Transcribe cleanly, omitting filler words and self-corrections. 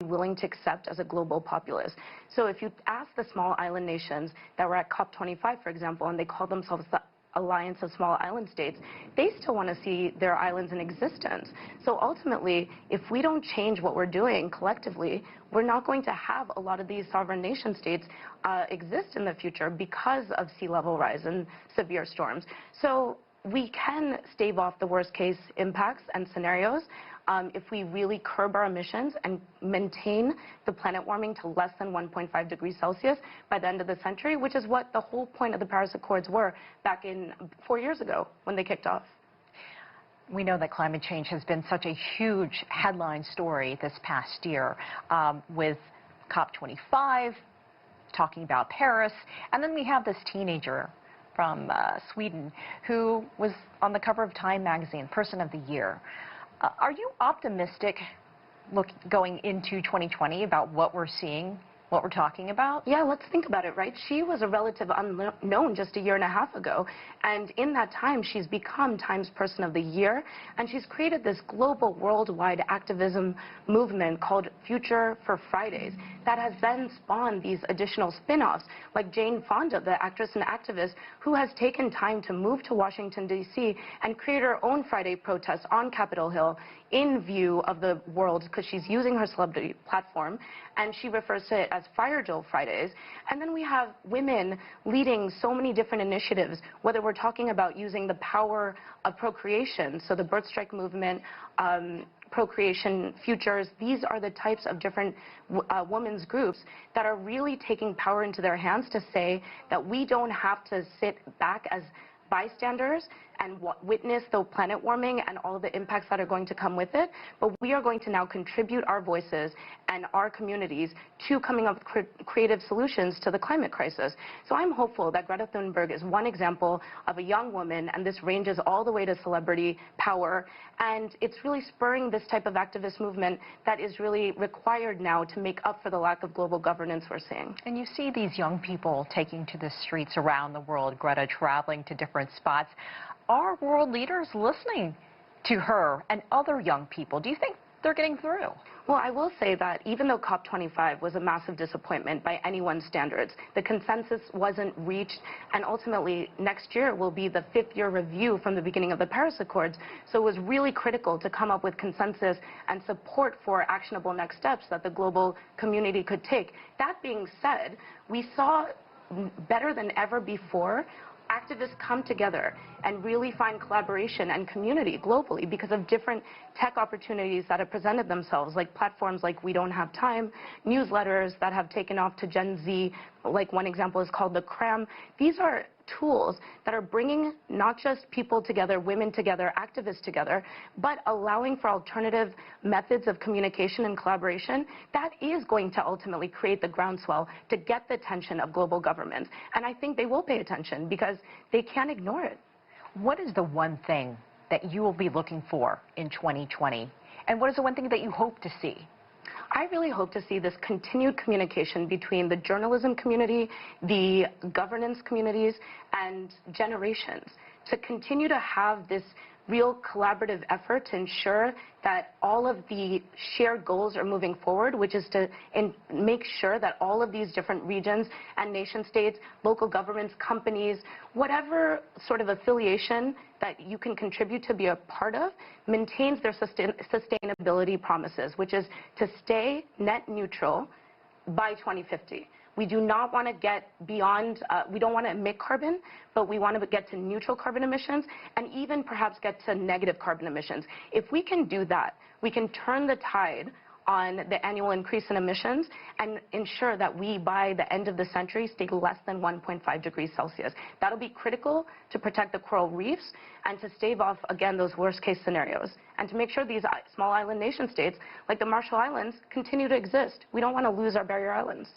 willing to accept as a global populace. So if you ask the small island nations that were at COP25, for example, and they call themselves the Alliance of Small Island States, they still want to see their islands in existence. So ultimately, if we don't change what we're doing collectively, we're not going to have a lot of these sovereign nation states exist in the future because of sea level rise and severe storms. So we can stave off the worst case impacts and scenarios if we really curb our emissions and maintain the planet warming to less than 1.5 degrees Celsius by the end of the century, which is what the whole point of the Paris Accords were back in 4 years ago when they kicked off. We know that climate change has been such a huge headline story this past year with COP25 talking about Paris, and then we have this teenager from Sweden who was on the cover of Time magazine, Person of the Year. Are you optimistic going into 2020 about what we're seeing, what we're talking about? Yeah, let's think about it, right? She was a relative unknown just a year and a half ago, and in that time she's become Time's Person of the Year, and she's created this global worldwide activism movement called Future for Fridays that has then spawned these additional spin-offs, like Jane Fonda, the actress and activist, who has taken time to move to Washington, D.C. and create her own Friday protest on Capitol Hill in view of the world, because she's using her celebrity platform, and she refers to it as Fire Drill Fridays. And then we have women leading so many different initiatives, whether we're talking about using the power of procreation, so the birth strike movement, procreation futures. These are the types of different women's groups that are really taking power into their hands to say that we don't have to sit back as bystanders and witness the planet warming and all of the impacts that are going to come with it, but we are going to now contribute our voices and our communities to coming up with creative solutions to the climate crisis. So I'm hopeful that Greta Thunberg is one example of a young woman, and this ranges all the way to celebrity power, and it's really spurring this type of activist movement that is really required now to make up for the lack of global governance we're seeing. And you see these young people taking to the streets around the world, Greta traveling to different spots. Are world leaders listening to her and other young people? Do you think they're getting through? Well, I will say that even though COP25 was a massive disappointment by anyone's standards, the consensus wasn't reached, and ultimately next year will be the 5th-year review from the beginning of the Paris Accords. So it was really critical to come up with consensus and support for actionable next steps that the global community could take. That being said, we saw better than ever before activists come together and really find collaboration and community globally because of different tech opportunities that have presented themselves, like platforms like We Don't Have Time, newsletters that have taken off to Gen Z, like one example is called The Cram. These are tools that are bringing not just people together, women together, activists together, but allowing for alternative methods of communication and collaboration. That is going to ultimately create the groundswell to get the attention of global governments. And I think they will pay attention because they can't ignore it. What is the one thing that you will be looking for in 2020? And what is the one thing that you hope to see? I really hope to see this continued communication between the journalism community, the governance communities, and generations to continue to have this real collaborative effort to ensure that all of the shared goals are moving forward, which is to make sure that all of these different regions and nation states, local governments, companies, whatever sort of affiliation that you can contribute to be a part of, maintains their sustainability promises, which is to stay net neutral by 2050. We do not want to get beyond, we don't want to emit carbon, but we want to get to neutral carbon emissions and even perhaps get to negative carbon emissions. If we can do that, we can turn the tide on the annual increase in emissions and ensure that we, by the end of the century, stay less than 1.5 degrees Celsius. That'll be critical to protect the coral reefs and to stave off, again, those worst-case scenarios, and to make sure these small island nation states, like the Marshall Islands, continue to exist. We don't want to lose our barrier islands.